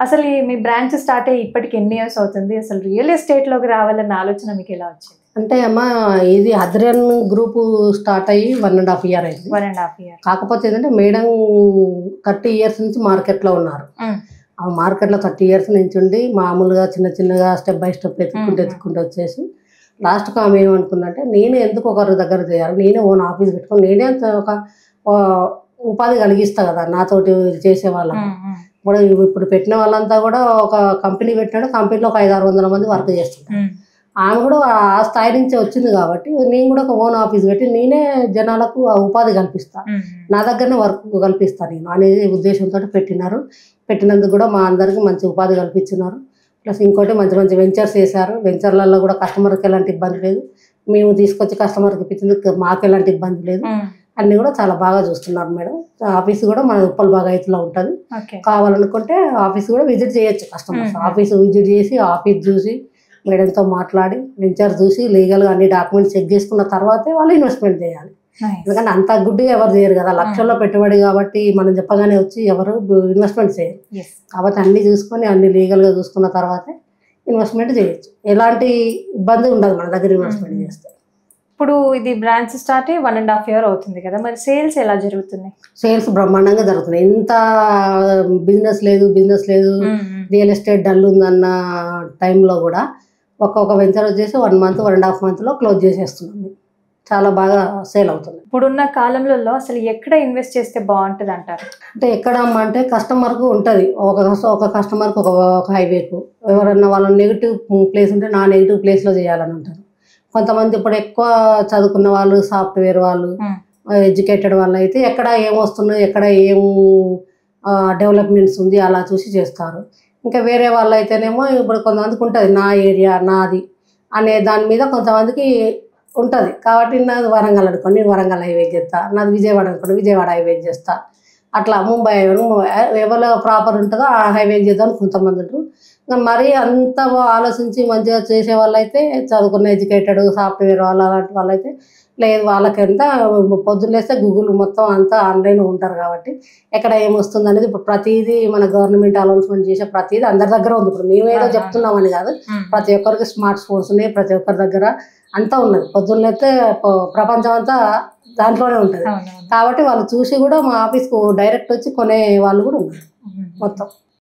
అసలు మీ branch start అయ్యి ఇప్పటికి ఎన్ని ఇయర్స్ అవుతుంది? అసలు రియల్ ఎస్టేట్ లోకి రావాలన్న ఆలోచన మీకు ఎలా వచ్చింది? అంటే అమ్మ ఇది అద్రియన్ గ్రూప్ స్టార్ట్ అయ్యి 1.5 year అయింది. 1.5 year. కాకపోతే ఏంటంటే మేడం 30 years నుంచి మార్కెట్లో ఉన్నారు. ఆ మార్కెట్లో 30 years నుంచి ఉండి మామూలుగా చిన్న చిన్నగా స్టెప్ బై స్టెప్ ఎత్తుకుంటూ వచ్చేసి లాస్ట్కి ఆమె ఏమనుకుందంటే నేనే ఎందుకు ఒకరి దగ్గర చేయాలి, నేనే ఓన్ ఆఫీస్ పెట్టుకొని నేనే ఒక ఉపాధి కలిగిస్తా కదా నాతోటి చేసే వాళ్ళకి. ఇప్పుడు పెట్టిన వాళ్ళంతా కూడా ఒక కంపెనీ పెట్టినాడు, కంపెనీలో ఒక 500-600 మంది వర్క్ చేస్తుంటారు. ఆమె కూడా ఆ స్థాయి నుంచి వచ్చింది కాబట్టి నేను కూడా ఒక ఓన్ ఆఫీస్ పెట్టి నేనే జనాలకు ఉపాధి కల్పిస్తా, నా దగ్గరనే వర్క్ కల్పిస్తాను నేను అనేది ఉద్దేశంతో పెట్టినారు. పెట్టినందుకు కూడా మా అందరికీ మంచి ఉపాధి కల్పించినారు. ప్లస్ ఇంకోటి మంచి మంచి వెంచర్స్ చేశారు. వెంచర్లలో కూడా కస్టమర్కి ఎలాంటి ఇబ్బంది లేదు, మేము తీసుకొచ్చి కస్టమర్కి ఇప్పించేందుకు మాకు ఎలాంటి ఇబ్బంది లేదు. అన్నీ కూడా చాలా బాగా చూస్తున్నారు మేడం. ఆఫీస్ కూడా మన ఉప్పల్ బాగాయత్లో ఉంటుంది. కావాలనుకుంటే ఆఫీస్ కూడా విజిట్ చేయొచ్చు కస్టమర్స్. ఆఫీస్ విజిట్ చేసి ఆఫీస్ చూసి మేడంతో మాట్లాడి వెంచర్ చూసి లీగల్గా అన్ని డాక్యుమెంట్స్ చెక్ చేసుకున్న తర్వాతే వాళ్ళు ఇన్వెస్ట్మెంట్ చేయాలి. ఎందుకంటే అంత గుడ్డిగా ఎవరు చేయరు కదా, లక్షల్లో పెట్టుబడి కాబట్టి మనం చెప్పగానే వచ్చి ఎవరు ఇన్వెస్ట్మెంట్ చేయరు. కాబట్టి అన్ని చూసుకొని అన్ని లీగల్గా చూసుకున్న తర్వాతే ఇన్వెస్ట్మెంట్ చేయొచ్చు. ఎలాంటి ఇబ్బంది ఉండదు మన దగ్గర ఇన్వెస్ట్మెంట్ చేస్తే. ఇప్పుడు ఇది బ్రాంచ్ స్టార్ట్ అయ్యి 1.5 year అవుతుంది కదా, మరి సేల్స్ ఎలా జరుగుతున్నాయి? సేల్స్ బ్రహ్మాండంగా జరుగుతున్నాయి. ఎంత బిజినెస్ లేదు రియల్ ఎస్టేట్ డల్ ఉందన్న టైంలో కూడా ఒక్కొక్క వెంచర్ వచ్చేసి 1 month 1.5 monthలో క్లోజ్ చేసేస్తున్నాం. చాలా బాగా సేల్ అవుతుంది. ఇప్పుడున్న కాలంలో అసలు ఎక్కడ ఇన్వెస్ట్ చేస్తే బాగుంటుంది అంటారు? అంటే ఎక్కడ అంటే కస్టమర్కు ఉంటుంది. ఒక కస్టమర్కి ఒక హైవేకు ఎవరన్నా వాళ్ళ నెగిటివ్ ప్లేస్ ఉంటే నా నెగిటివ్ ప్లేస్లో చేయాలని ఉంటారు. కొంతమంది ఇప్పుడు ఎక్కువ చదువుకున్న వాళ్ళు, సాఫ్ట్వేర్ వాళ్ళు, ఎడ్యుకేటెడ్ వాళ్ళు అయితే ఎక్కడ ఏమొస్తున్నాయి, ఎక్కడ ఏం డెవలప్మెంట్స్ ఉంది అలా చూసి చేస్తారు. ఇంకా వేరే వాళ్ళు అయితేనేమో ఇప్పుడు కొంతమందికి ఉంటుంది నా ఏరియా నాది అనే దాని మీద కొంతమందికి ఉంటుంది. కాబట్టి నాది వరంగల్ అనుకోండి, నేను వరంగల్ హైవే చేస్తా, నాది విజయవాడ అనుకోండి విజయవాడ హైవే చేస్తా, అట్లా ముంబై ఎవరు ప్రాపర్ ఉంటుందో ఆ హైవే చేద్దామని కొంతమంది ఉంటారు. మరీ అంత ఆలోచించి మంచిగా చేసే వాళ్ళు అయితే చదువుకున్న ఎడ్యుకేటెడ్ సాఫ్ట్వేర్ వాళ్ళు అలాంటి వాళ్ళైతే లేదు, వాళ్ళకంతా పొద్దున్నేస్తే గూగుల్ మొత్తం అంతా ఆన్లైన్ ఉంటారు కాబట్టి ఎక్కడ ఏమొస్తుంది అనేది ఇప్పుడు ప్రతిదీ మన గవర్నమెంట్ అనౌన్స్మెంట్ చేసే ప్రతిదీ అందరి దగ్గర ఉంది. ఇప్పుడు మేమేదో చెప్తున్నామని కాదు, ప్రతి ఒక్కరికి స్మార్ట్ ఫోన్స్ ఉన్నాయి, ప్రతి ఒక్కరి దగ్గర అంతా ఉన్నది. పొద్దున్నైతే ప్రపంచం అంతా దాంట్లోనే ఉంటుంది. కాబట్టి వాళ్ళు చూసి కూడా మా ఆఫీస్కు డైరెక్ట్ వచ్చి కొనే వాళ్ళు కూడా ఉన్నారు మొత్తం.